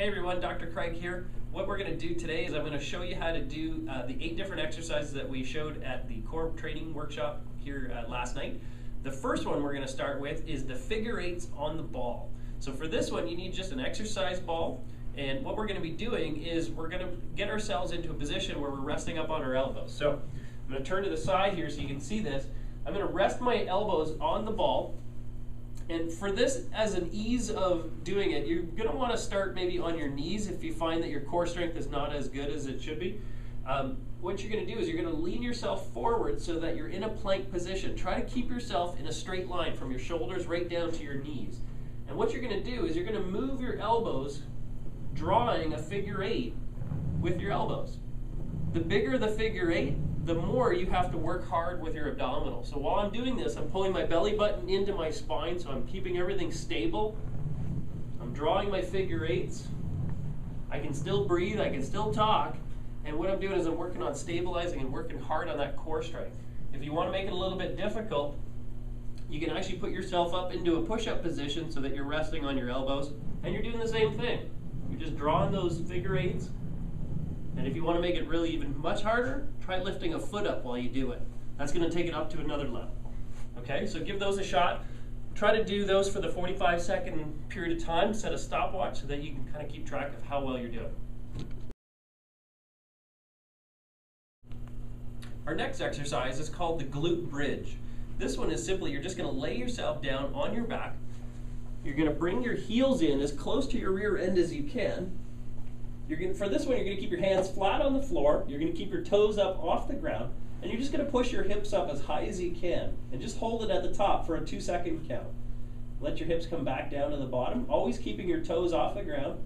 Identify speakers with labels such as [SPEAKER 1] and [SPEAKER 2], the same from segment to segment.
[SPEAKER 1] Hey everyone, Dr. Craig here. What we're going to do today is I'm going to show you how to do the 8 different exercises that we showed at the core training workshop here last night. The first one we're going to start with is the figure 8s on the ball. So for this one you need just an exercise ball, and what we're going to be doing is we're going to get ourselves into a position where we're resting up on our elbows. So I'm going to turn to the side here so you can see this. I'm going to rest my elbows on the ball. And for this, as an ease of doing it, you're going to want to start maybe on your knees if you find that your core strength is not as good as it should be. What you're going to do is you're going to lean yourself forward so that you're in a plank position. Try to keep yourself in a straight line from your shoulders right down to your knees. And what you're going to do is you're going to move your elbows, drawing a figure 8 with your elbows. The bigger the figure 8, the more you have to work hard with your abdominals. So while I'm doing this, I'm pulling my belly button into my spine, so I'm keeping everything stable. I'm drawing my figure 8s. I can still breathe, I can still talk, and what I'm doing is I'm working on stabilizing and working hard on that core strength. If you want to make it a little bit difficult, you can actually put yourself up into a push-up position so that you're resting on your elbows, and you're doing the same thing. You're just drawing those figure 8s. And if you want to make it really even much harder, try lifting a foot up while you do it. That's going to take it up to another level. Okay, so give those a shot. Try to do those for the 45-second period of time. Set a stopwatch so that you can kind of keep track of how well you're doing. Our next exercise is called the Glute Bridge. This one is simply, you're just going to lay yourself down on your back. You're going to bring your heels in as close to your rear end as you can. For this one, you're going to keep your hands flat on the floor. You're going to keep your toes up off the ground, and you're just going to push your hips up as high as you can, and just hold it at the top for a 2-second count. Let your hips come back down to the bottom, always keeping your toes off the ground.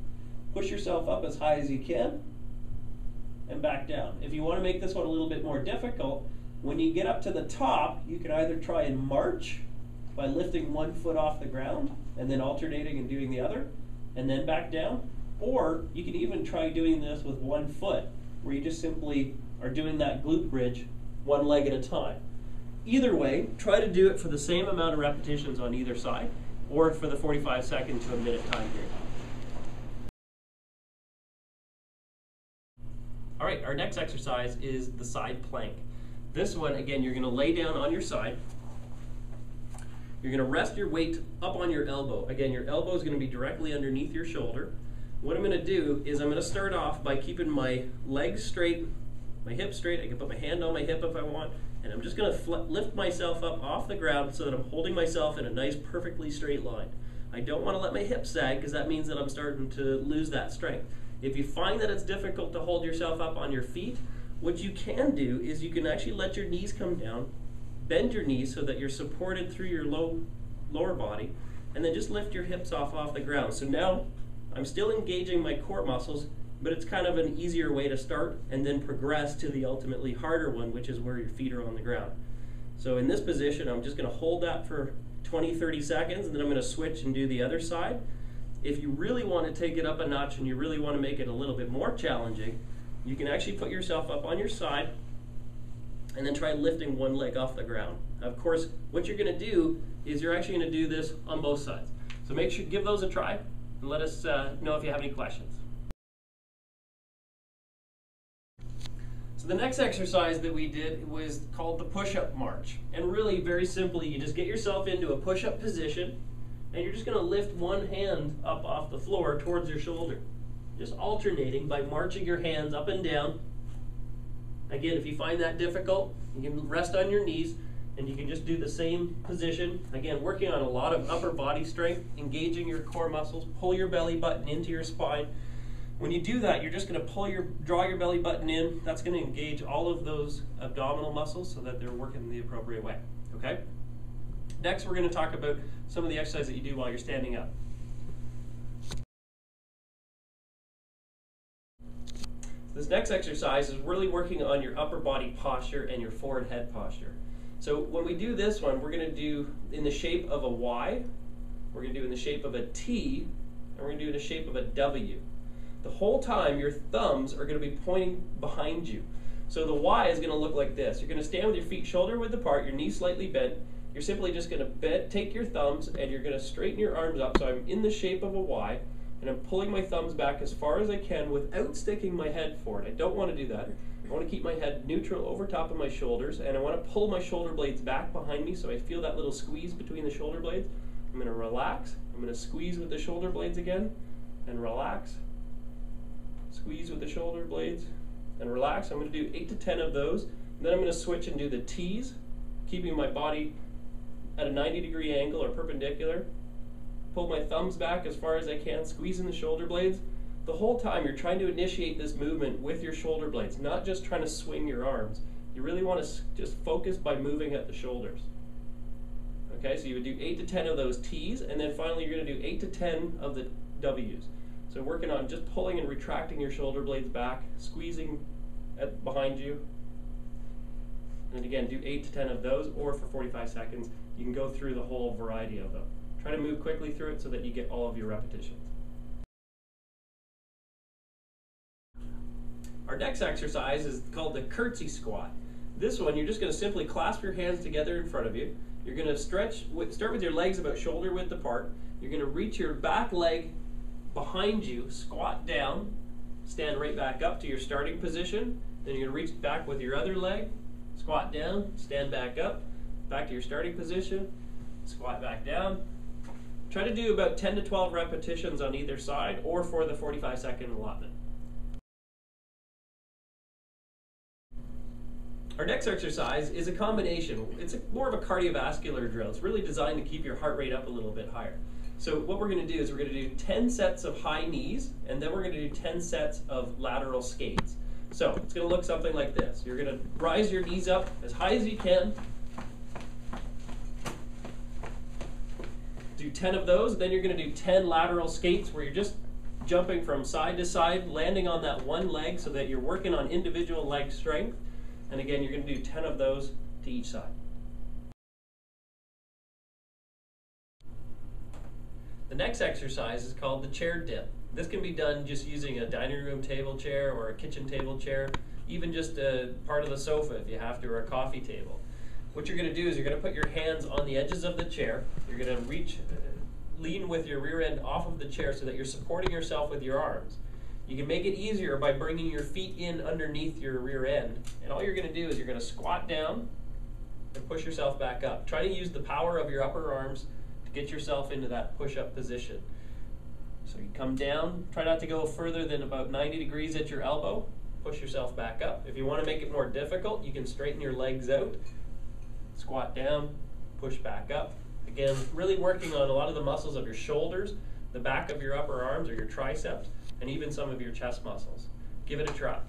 [SPEAKER 1] Push yourself up as high as you can, and back down. If you want to make this one a little bit more difficult, when you get up to the top, you can either try and march by lifting one foot off the ground, and then alternating and doing the other, and then back down. Or you can even try doing this with one foot, where you just simply are doing that glute bridge one leg at a time. Either way, try to do it for the same amount of repetitions on either side, or for the 45-second to a minute time period. All right, our next exercise is the side plank. This one, again, you're going to lay down on your side. You're going to rest your weight up on your elbow. Again, your elbow is going to be directly underneath your shoulder. What I'm going to do is I'm going to start off by keeping my legs straight, my hips straight. I can put my hand on my hip if I want, and I'm just going to lift myself up off the ground so that I'm holding myself in a nice, perfectly straight line. I don't want to let my hips sag because that means that I'm starting to lose that strength. If you find that it's difficult to hold yourself up on your feet, what you can do is you can actually let your knees come down, bend your knees so that you're supported through your lower body, and then just lift your hips off the ground. So now I'm still engaging my core muscles, but it's kind of an easier way to start and then progress to the ultimately harder one, which is where your feet are on the ground. So in this position, I'm just going to hold that for 20-30 seconds, and then I'm going to switch and do the other side. If you really want to take it up a notch and you really want to make it a little bit more challenging, you can actually put yourself up on your side and then try lifting one leg off the ground. Of course, what you're going to do is you're actually going to do this on both sides. So make sure, give those a try. And let us know if you have any questions. So the next exercise that we did was called the push-up march. And really, very simply, you just get yourself into a push-up position, and you're just going to lift one hand up off the floor towards your shoulder. Just alternating by marching your hands up and down. Again, if you find that difficult, you can rest on your knees, and you can just do the same position. Again, working on a lot of upper body strength, engaging your core muscles, pull your belly button into your spine. When you do that, you're just going to draw your belly button in. That's going to engage all of those abdominal muscles so that they're working the appropriate way. Okay? Next, we're going to talk about some of the exercises that you do while you're standing up. This next exercise is really working on your upper body posture and your forward head posture. So when we do this one, we're going to do in the shape of a Y, we're going to do in the shape of a T, and we're going to do in the shape of a W. The whole time your thumbs are going to be pointing behind you. So the Y is going to look like this. You're going to stand with your feet shoulder width apart, your knees slightly bent. You're simply just going to take your thumbs and you're going to straighten your arms up. So I'm in the shape of a Y. and I'm pulling my thumbs back as far as I can without sticking my head forward. I don't want to do that. I want to keep my head neutral over top of my shoulders, and I want to pull my shoulder blades back behind me so I feel that little squeeze between the shoulder blades. I'm going to relax. I'm going to squeeze with the shoulder blades again, and relax. Squeeze with the shoulder blades, and relax. I'm going to do 8 to 10 of those. And then I'm going to switch and do the T's, keeping my body at a 90-degree angle or perpendicular. Pull my thumbs back as far as I can, squeezing the shoulder blades. The whole time you're trying to initiate this movement with your shoulder blades, not just trying to swing your arms. You really want to just focus by moving at the shoulders. Okay, so you would do 8 to 10 of those T's, and then finally you're going to do 8 to 10 of the W's. So working on just pulling and retracting your shoulder blades back, squeezing behind you. And again, do 8 to 10 of those, or for 45 seconds. You can go through the whole variety of them. Try to move quickly through it so that you get all of your repetitions. Our next exercise is called the Curtsy Squat. This one, you're just going to simply clasp your hands together in front of you. You're going to start with your legs about shoulder width apart. You're going to reach your back leg behind you, squat down, stand right back up to your starting position. Then you're going to reach back with your other leg, squat down, stand back up, back to your starting position, squat back down. Try to do about 10 to 12 repetitions on either side, or for the 45-second allotment. Our next exercise is a combination. It's more of a cardiovascular drill. It's really designed to keep your heart rate up a little bit higher. So what we're going to do is we're going to do 10 sets of high knees, and then we're going to do 10 sets of lateral skates. So it's going to look something like this. You're going to rise your knees up as high as you can. Do 10 of those, then you're going to do 10 lateral skates where you're just jumping from side to side, landing on that one leg so that you're working on individual leg strength. And again, you're going to do 10 of those to each side. The next exercise is called the chair dip. This can be done just using a dining room table chair or a kitchen table chair, even just a part of the sofa if you have to, or a coffee table. What you're going to do is you're going to put your hands on the edges of the chair. You're going to lean with your rear end off of the chair so that you're supporting yourself with your arms. You can make it easier by bringing your feet in underneath your rear end. And all you're going to do is you're going to squat down and push yourself back up. Try to use the power of your upper arms to get yourself into that push-up position. So you come down, try not to go further than about 90 degrees at your elbow. Push yourself back up. If you want to make it more difficult, you can straighten your legs out. Squat down, push back up. Again, really working on a lot of the muscles of your shoulders, the back of your upper arms or your triceps, and even some of your chest muscles. Give it a try.